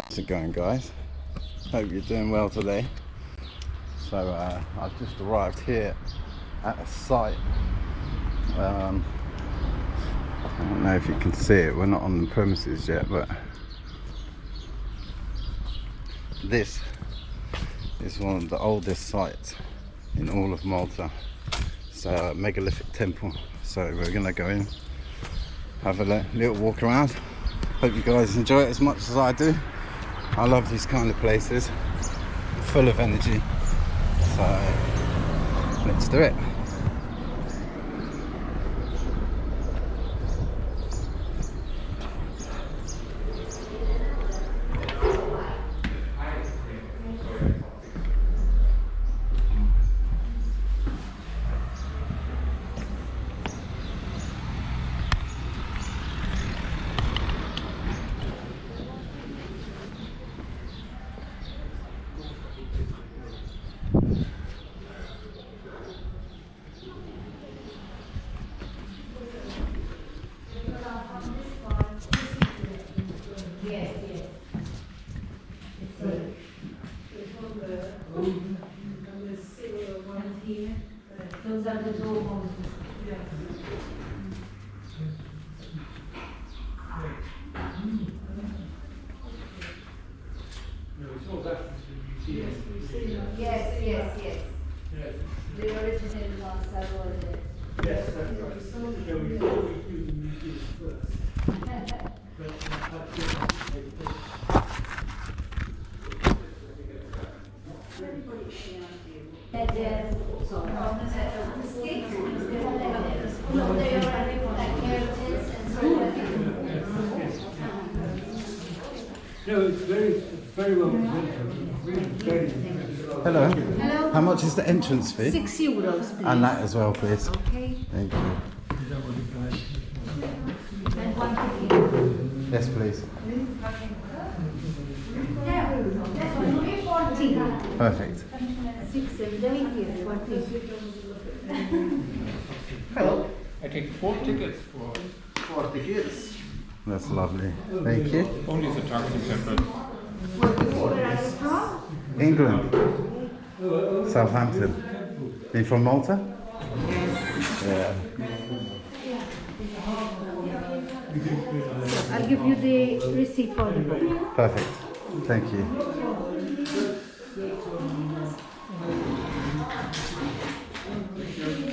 How's it going, guys? Hope you're doing well today. So I've just arrived here at a site. I don't know if you can see it, we're not on the premises yet, but this is one of the oldest sites in all of Malta. It's a megalithic temple, so we're gonna go in, have a little walk around. Hope you guys enjoy it as much as I do. I love these kind of places, full of energy, so let's do it. Those are the doors. Yes. The original ones are all there. Yes, that's right. So we thought we'd do the museum first. No, it's very well presented. Really very impressive. Hello. Hello. How much is the entrance fee? €6, please. And that as well, please. Okay. Thank you. And one ticket. Yes, please. Yeah, 14. Perfect. 6, 7, 8, 14. Hello. I take 4 tickets for 4 tickets. That's lovely. Thank you. only the Tarxien Temples. Where are you from? England. Southampton. Are you from Malta? Yeah. I'll give you the receipt for the book. Perfect. Thank you.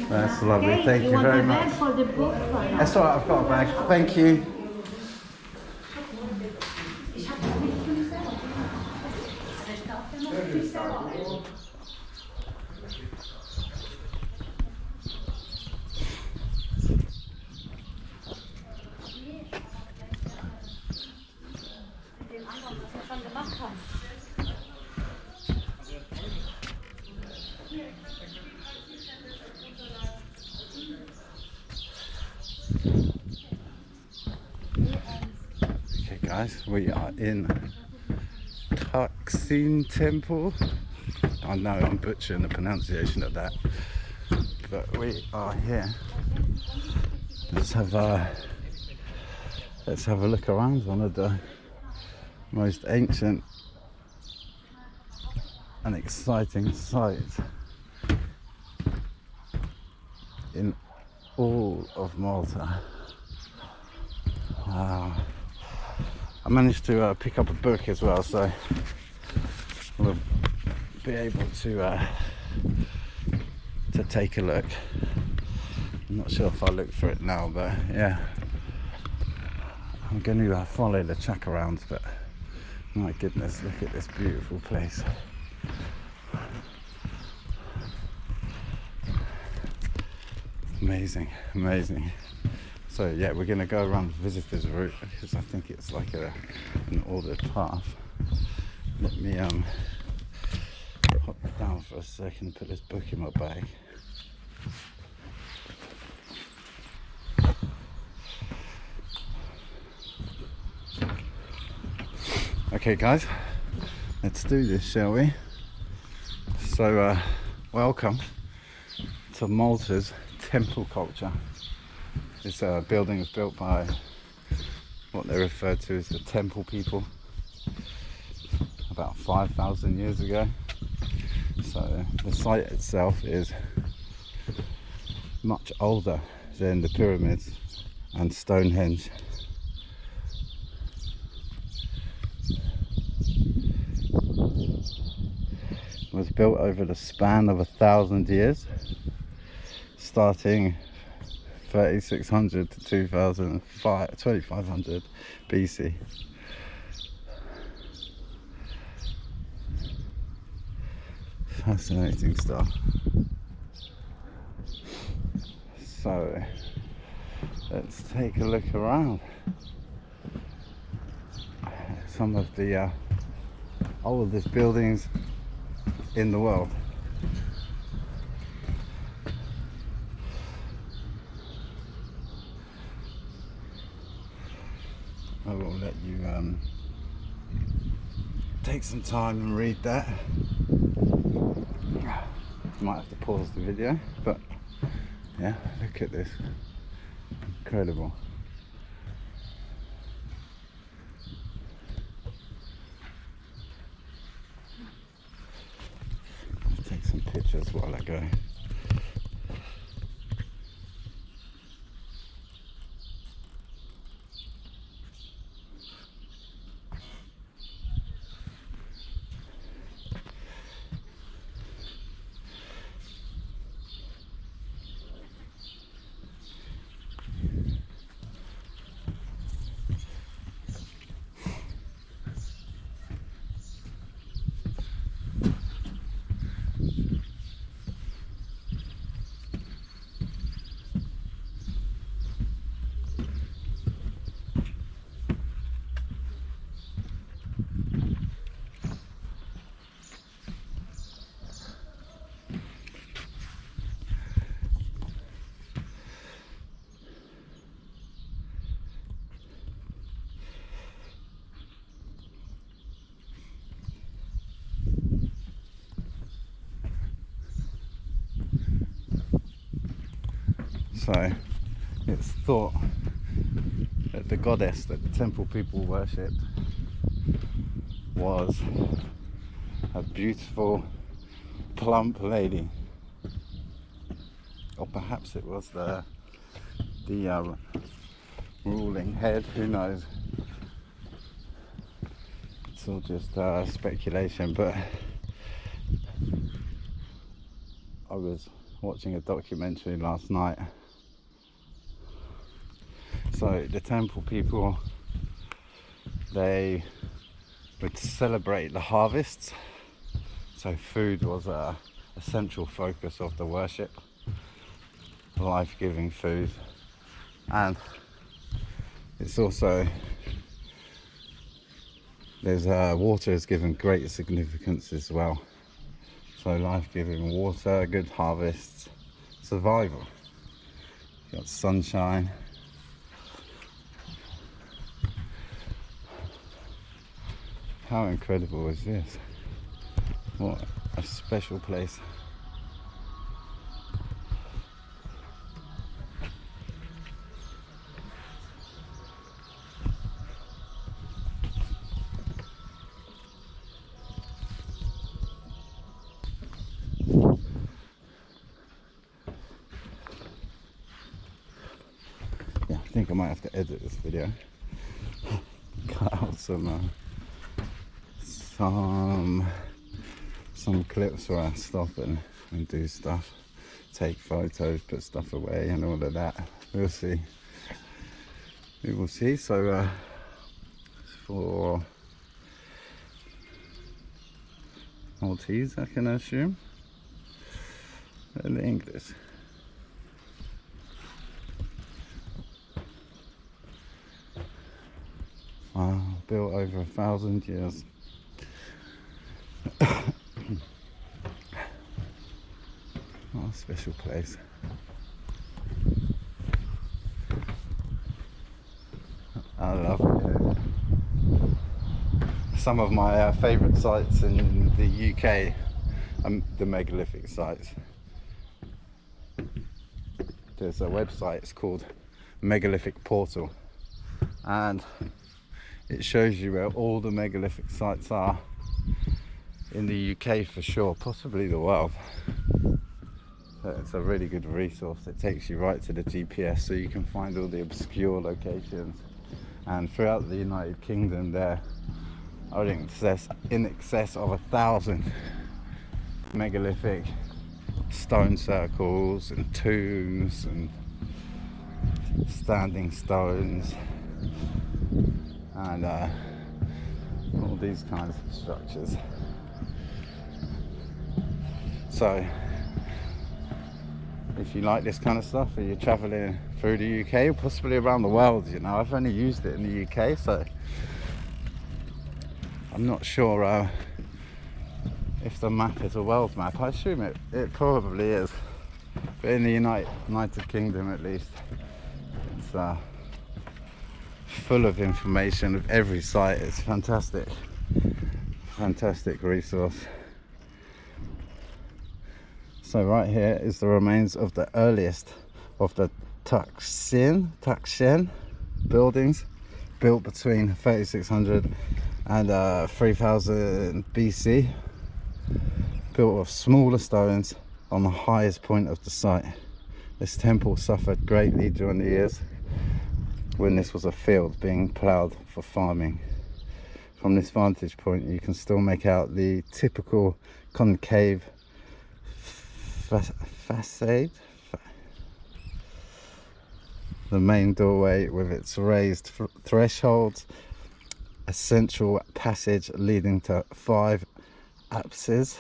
That's lovely. Okay, Thank you want very a bag much. for the book? Fine. That's all right. I've got a bag. Thank you. Okay, guys, we are in Taxien Temple. I know I'm butchering the pronunciation of that, but we are here. Let's have a look around. One of the most ancient and exciting sites in all of Malta. Wow. I managed to pick up a book as well, so we'll be able to take a look. I'm not sure if I look for it now, but yeah, I'm going to follow the track around. But my goodness, look at this beautiful place. Amazing. So yeah, we're going to go around the visitors route because I think it's like an ordered path. Let me hop down for a second, put this book in my bag. Okay guys, let's do this, shall we? So welcome to Malta's temple culture. This building was built by what they refer to as the temple people. about 5,000 years ago. So the site itself is much older than the pyramids and Stonehenge. It was built over the span of 1,000 years, starting 3600 to 2500 BC. Fascinating stuff. So let's take a look around. Some of the oldest buildings in the world. I will let you take some time and read that. Might have to pause the video, but yeah, look at this. Incredible. I'll take some pictures while I go. So it's thought that the goddess that the temple people worshipped was a beautiful, plump lady, or perhaps it was the ruling head. Who knows? It's all just speculation. But I was watching a documentary last night. So the temple people, they would celebrate the harvests. So food was a central focus of the worship, life-giving food. And it's also, there's water is given great significance as well. So life-giving water, good harvests, survival. You've got sunshine. How incredible is this? What a special place. Yeah, I think I might have to edit this video. Cut out some clips where I stop and do stuff, take photos, put stuff away and all of that. We'll see. We will see. So for Maltese, I can assume, and English. Wow, built over 1,000 years. What a special place. I love it. Some of my favourite sites in the UK are the megalithic sites. There's a website, it's called Megalithic Portal, and it shows you where all the megalithic sites are in the UK for sure, possibly the world. So it's a really good resource. It takes you right to the GPS, so you can find all the obscure locations. And throughout the United Kingdom there are in excess of 1,000 megalithic stone circles and tombs and standing stones and all these kinds of structures. So if you like this kind of stuff, or you're traveling through the UK or possibly around the world, you know, I've only used it in the UK, so I'm not sure if the map is a world map. I assume it probably is, but in the United Kingdom at least, it's full of information of every site. It's fantastic resource. So right here is the remains of the earliest of the Taxien buildings, built between 3600 and 3000 BC, built of smaller stones on the highest point of the site. This temple suffered greatly during the years when this was a field being ploughed for farming. From this vantage point you can still make out the typical concave facade, the main doorway with its raised thresholds, a central passage leading to 5 apses,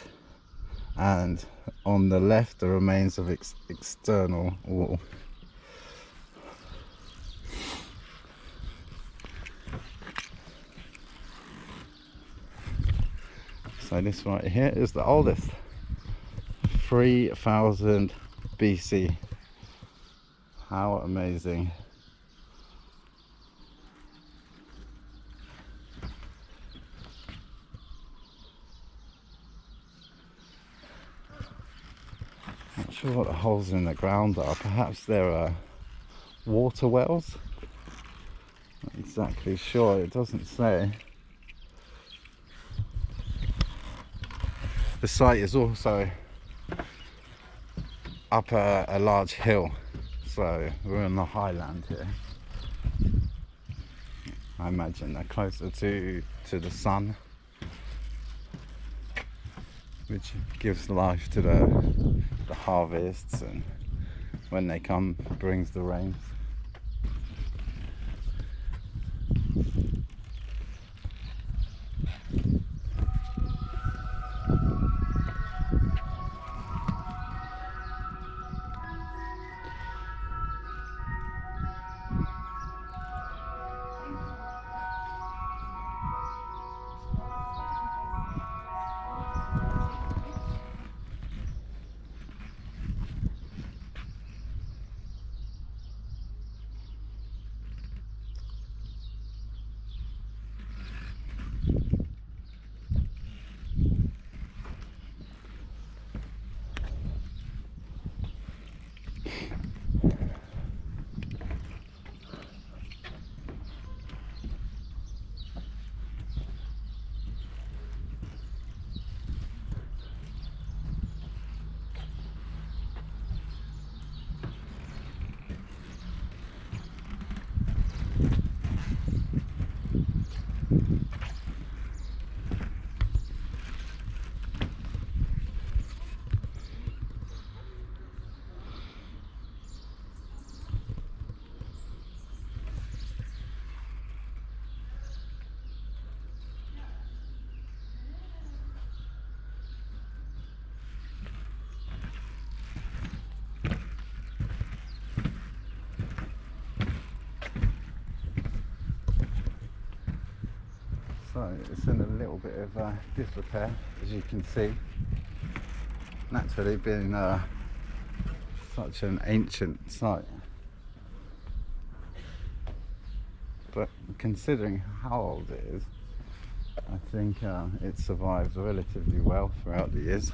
and on the left the remains of external wall. So this right here is the oldest, 3000 BC. How amazing. Not sure what the holes in the ground are. Perhaps there are water wells. Not exactly sure, it doesn't say. The site is also up a large hill, so we're in the highland here. I imagine they're closer to the sun, which gives life to the harvests, and when they come brings the rains. So it's in a little bit of disrepair, as you can see. Naturally, being such an ancient site, but considering how old it is, I think it survived relatively well throughout the years.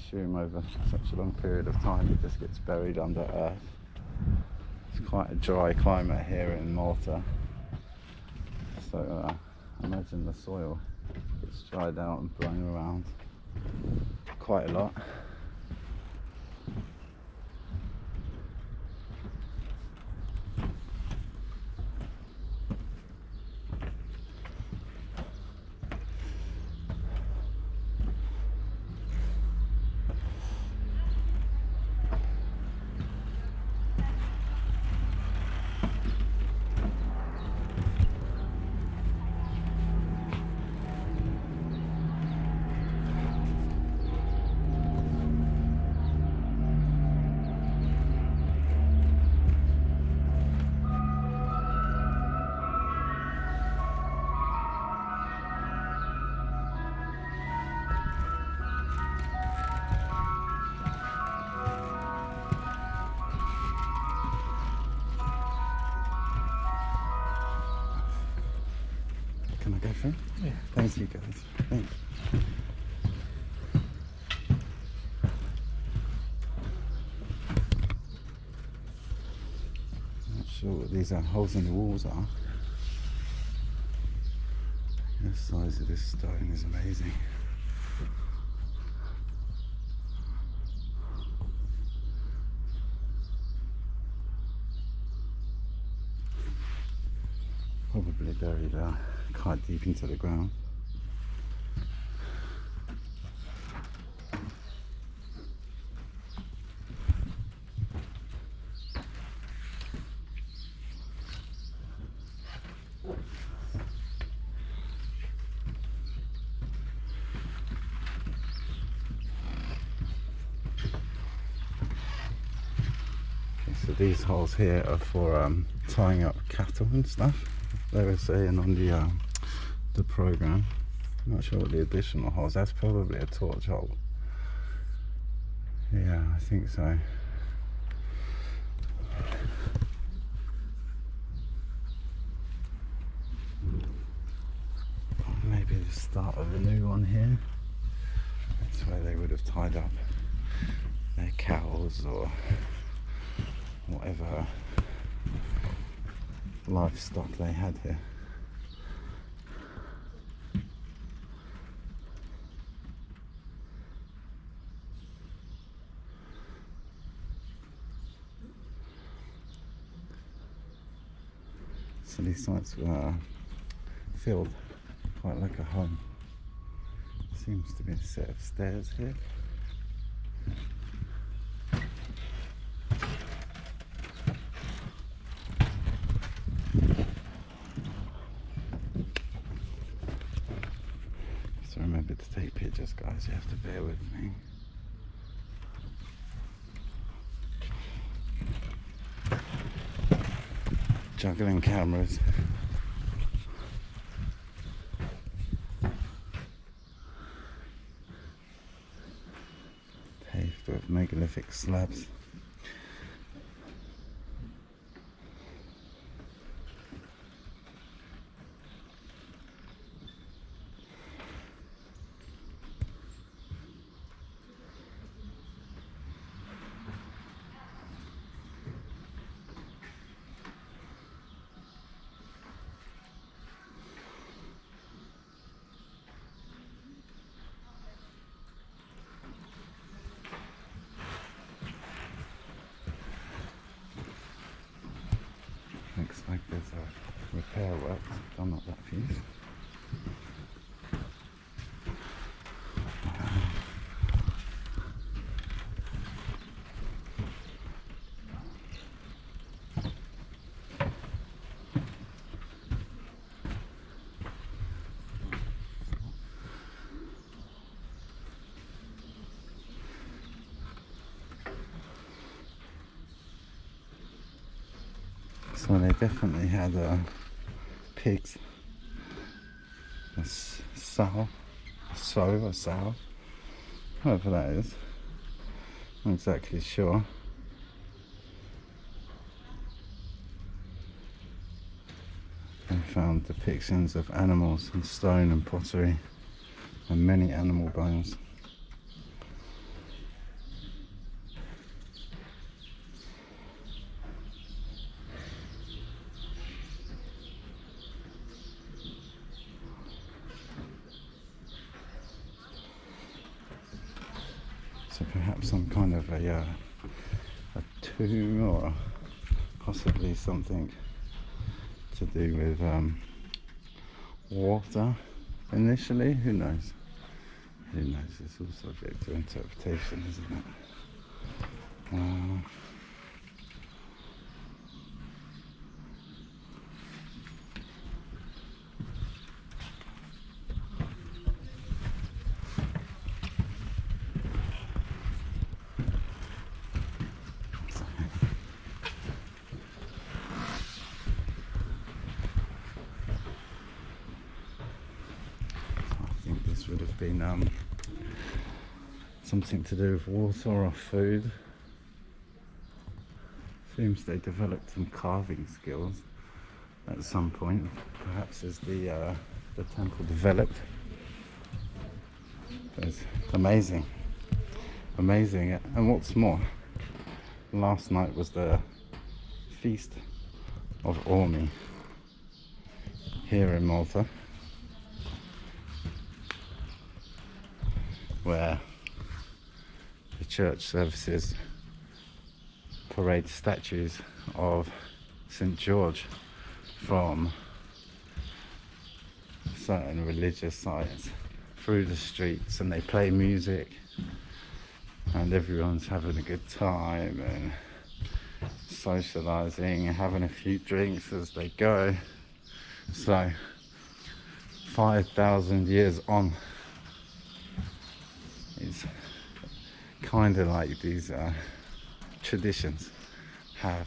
Assume over such a long period of time it just gets buried under earth. It's quite a dry climate here in Malta, so imagine the soil gets dried out and blown around quite a lot. Can I go through? Yeah. Thank you guys. Thanks. Not sure what these holes in the walls are. The size of this stone is amazing. Probably buried quite deep into the ground. So these holes here are for tying up cattle and stuff. They were saying on the program. I'm not sure what the additional holes. That's probably a torch hole. Yeah, I think so. Maybe the start of a new one here. That's where they would have tied up their cows or whatever livestock they had here. So these sites were filled quite like a home. Seems to be a set of stairs here. So remember to take pictures, guys, you have to bear with me. Juggling cameras. Paved with megalithic slabs. Looks like there's a repair work done up that fuse. So they definitely had pigs, a sow, whatever that is, not exactly sure. They found depictions of animals in stone and pottery and many animal bones. So perhaps some kind of a tomb, or possibly something to do with water initially. Who knows? Who knows? It's all subject to interpretation, isn't it? Would have been something to do with water or food. Seems they developed some carving skills at some point, perhaps as the temple developed. It's amazing, amazing. And what's more, last night was the feast of Ormi here in Malta, where the church services parade statues of St. George from certain religious sites through the streets, and they play music and everyone's having a good time and socializing and having a few drinks as they go. So 5,000 years on, it's kind of like these traditions have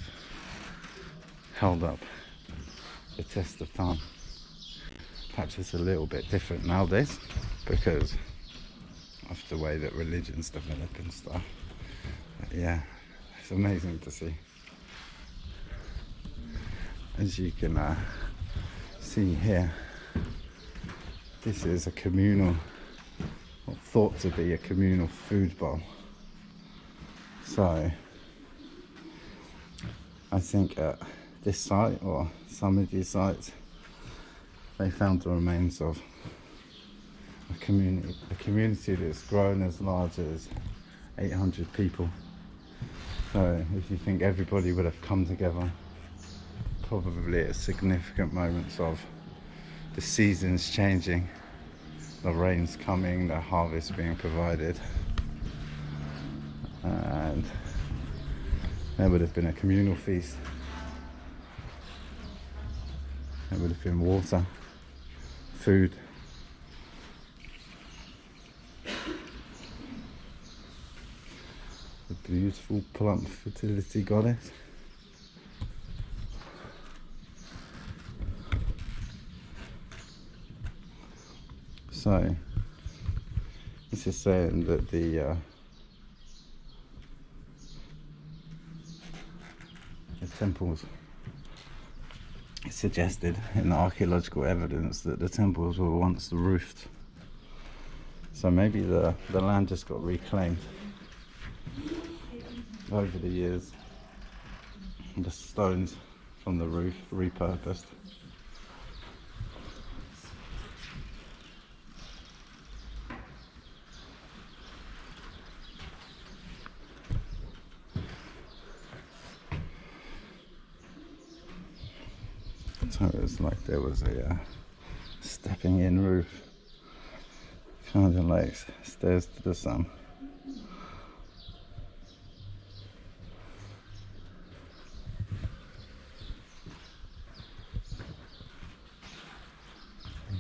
held up the test of time. Perhaps it's a little bit different nowadays because of the way that religions develop and stuff. But yeah, it's amazing to see. As you can see here, this is a communal, or thought to be a communal food bowl. So I think at this site, or some of these sites, they found the remains of a community that's grown as large as 800 people. So if you think everybody would have come together, probably at significant moments of the seasons changing, the rains coming, the harvest being provided, and there would have been a communal feast. There would have been water, food, the beautiful plump fertility goddess. So this is saying that the temples, it suggested in the archaeological evidence that the temples were once roofed. So maybe the land just got reclaimed over the years, the stones from the roof repurposed. So it was like there was a stepping in roof, kind of like stairs to the sun. You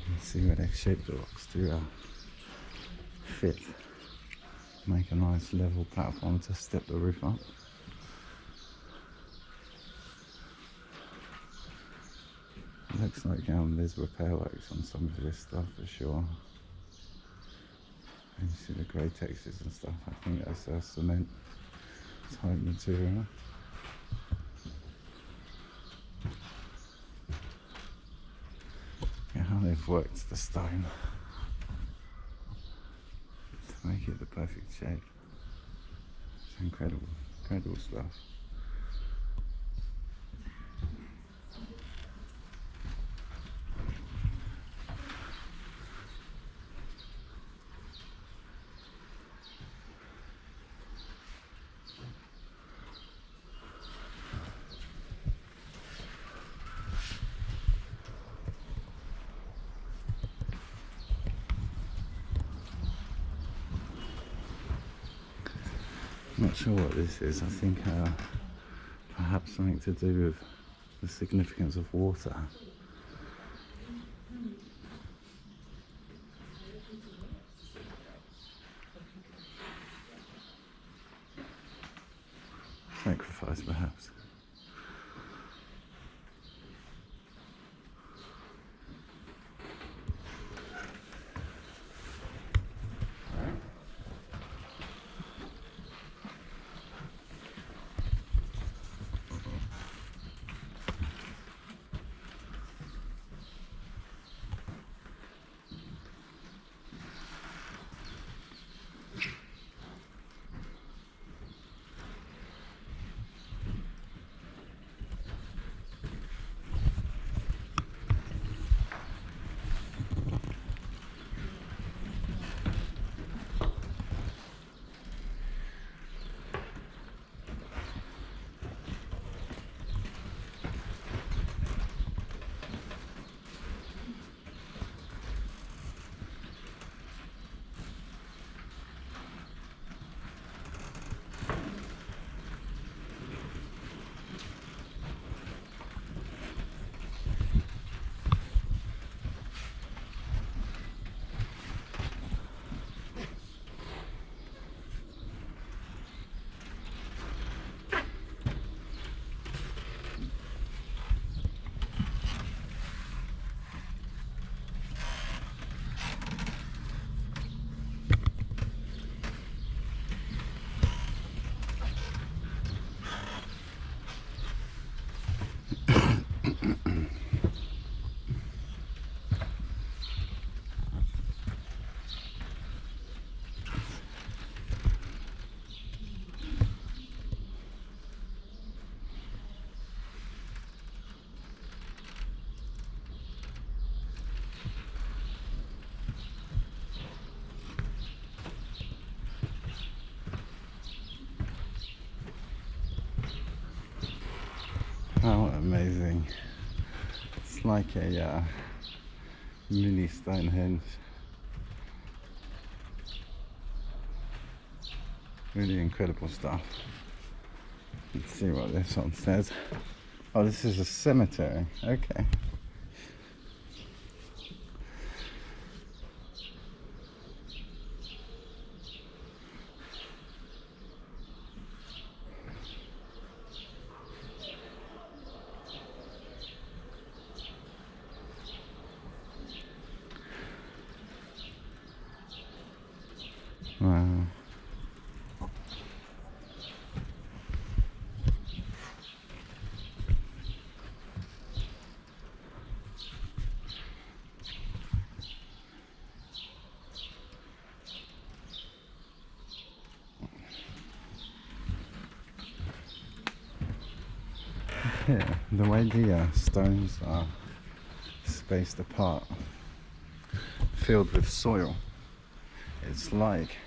can see where they've shaped the rocks to fit, make a nice level platform to step the roof up. Looks like there's repair works on some of this stuff for sure. And you see the grey textures and stuff. I think that's cement type material. Yeah, how they've worked the stone to make it the perfect shape. It's incredible, incredible stuff. sure what this is. I think perhaps something to do with the significance of water. Sacrifice, perhaps. How amazing. It's like a mini Stonehenge. Really incredible stuff. Let's see what this one says. Oh, this is a cemetery. Okay. Wow. Yeah, the way the stones are spaced apart, filled with soil, it's like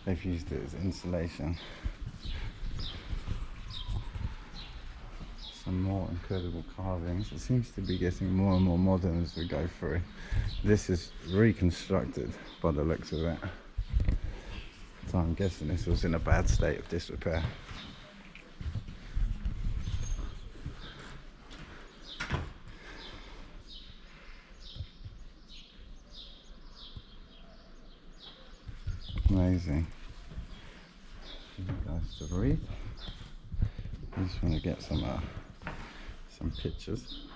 they've used it as insulation. Some more incredible carvings. It seems to be getting more and more modern as we go through. This is reconstructed by the looks of it. So I'm guessing this was in a bad state of disrepair. Amazing. You guys to breathe. I just want to get some pictures.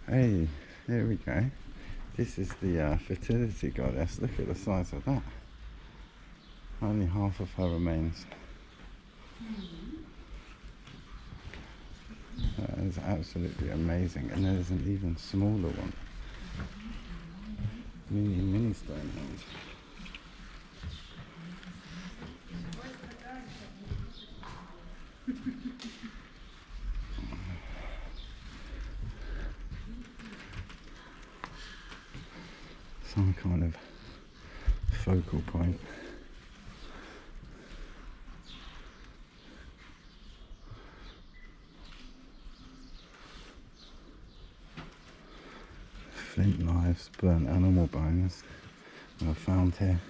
Hey, here we go. This is the fertility goddess. Look at the size of that. Only half of her remains. That is absolutely amazing. And there's an even smaller one. Mini Stonehenge. Some kind of focal point. flint knives, burnt animal bones are found here.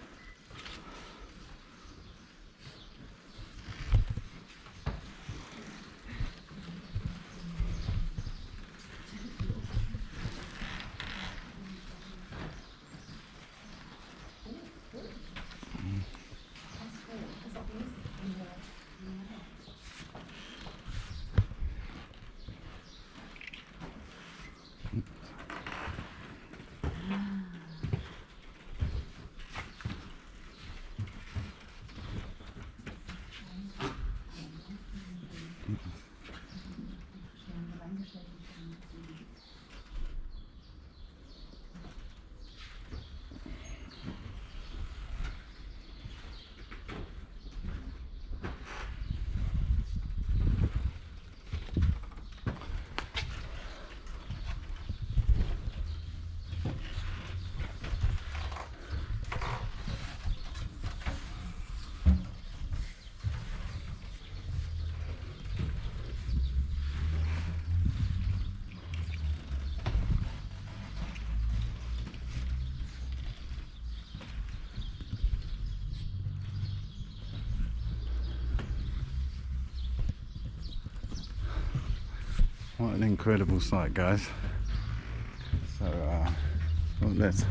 What an incredible sight, guys. So well, let's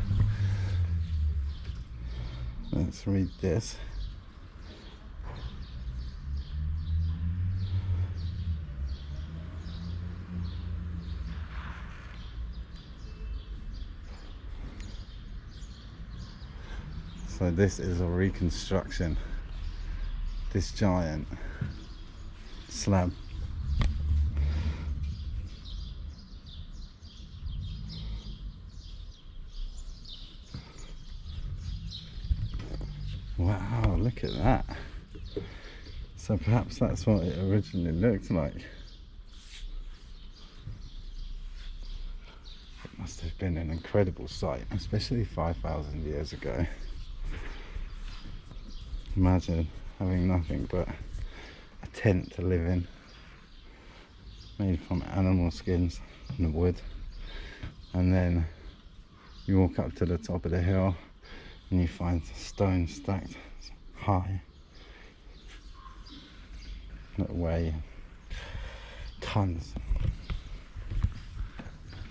read this. So this is a reconstruction. This giant slab. Wow, look at that. So perhaps that's what it originally looked like. It must have been an incredible sight, especially 5,000 years ago. Imagine having nothing but a tent to live in, made from animal skins and wood, and then you walk up to the top of the hill and you find stones stacked high that weigh tons.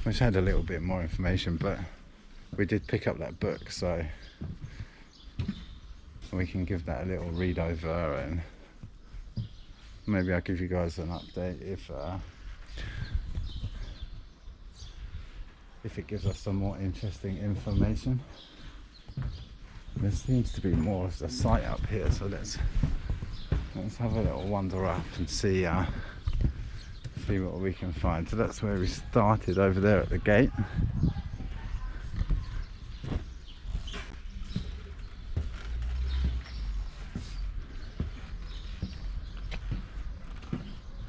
Wish I had a little bit more information, but we did pick up that book, so we can give that a little read over, and maybe I'll give you guys an update if it gives us some more interesting information. There seems to be more of the site up here, so let's have a little wander up and see what we can find. So that's where we started, over there at the gate.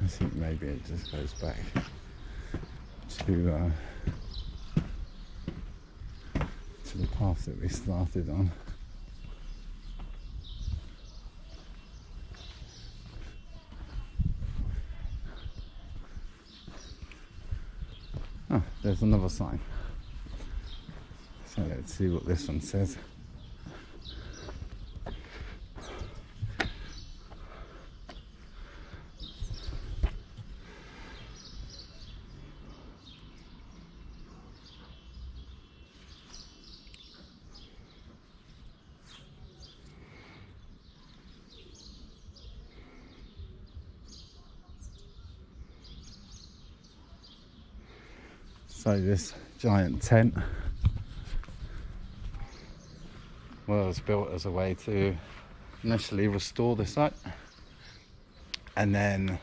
I think maybe it just goes back to the path that we started on. Oh, there's another sign. So let's see what this one says. So this giant tent was built as a way to initially restore the site, and then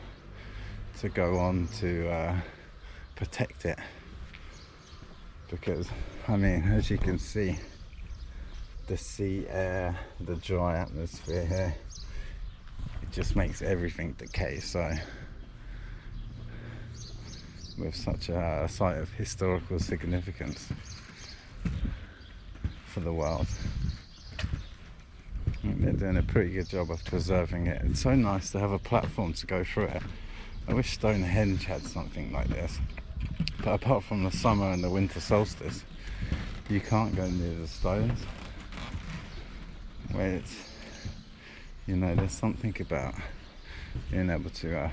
to go on to protect it, because I mean, as you can see, the sea air, the dry atmosphere here, it just makes everything decay. So with such a site of historical significance for the world, I think they're doing a pretty good job of preserving it. It's so nice to have a platform to go through it. I wish Stonehenge had something like this, but apart from the summer and the winter solstice, you can't go near the stones, where it's, you know, there's something about being able to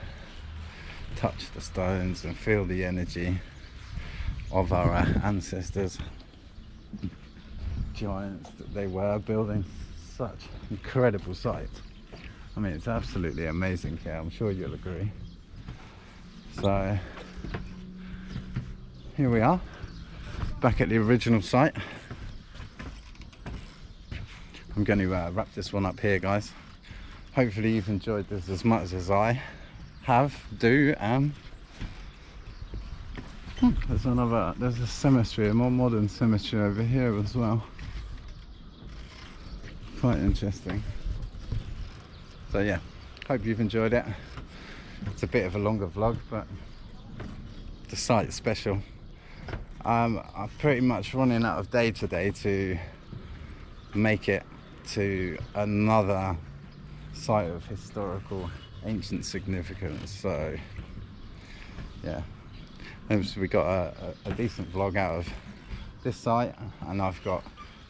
touch the stones and feel the energy of our ancestors, giants that they were, building such incredible sites. I mean, it's absolutely amazing here, I'm sure you'll agree. So here we are, back at the original site. I'm going to wrap this one up here, guys. Hopefully you've enjoyed this as much as I do. There's a cemetery, a more modern cemetery over here as well. Quite interesting. So yeah, hope you've enjoyed it. It's a bit of a longer vlog, but the site's special. I'm pretty much running out of day today to make it to another site of historical ancient significance. So yeah, hopefully we got a decent vlog out of this site, and I've got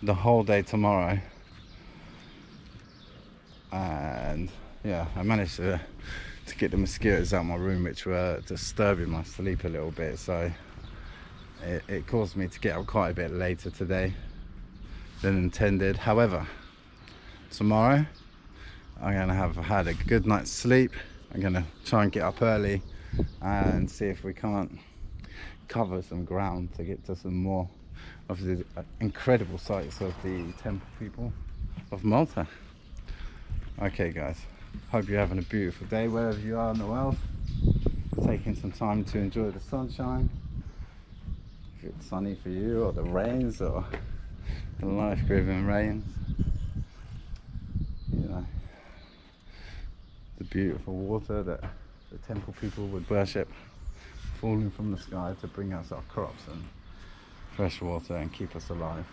the whole day tomorrow. And yeah, I managed to get the mosquitoes out of my room, which were disturbing my sleep a little bit, so it caused me to get up quite a bit later today than intended. However, tomorrow I'm gonna have had a good night's sleep. I'm gonna try and get up early and see if we can't cover some ground to get to some more of the incredible sites of the temple people of Malta. Okay guys, hope you're having a beautiful day wherever you are in the world, taking some time to enjoy the sunshine, if it's sunny for you, or the rains, or the life-giving rains, you know, the beautiful water that the temple people would worship, falling from the sky to bring us our crops and fresh water and keep us alive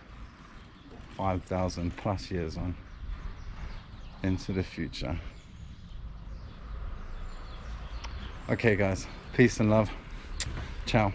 5,000 plus years on into the future. Okay guys, peace and love. Ciao.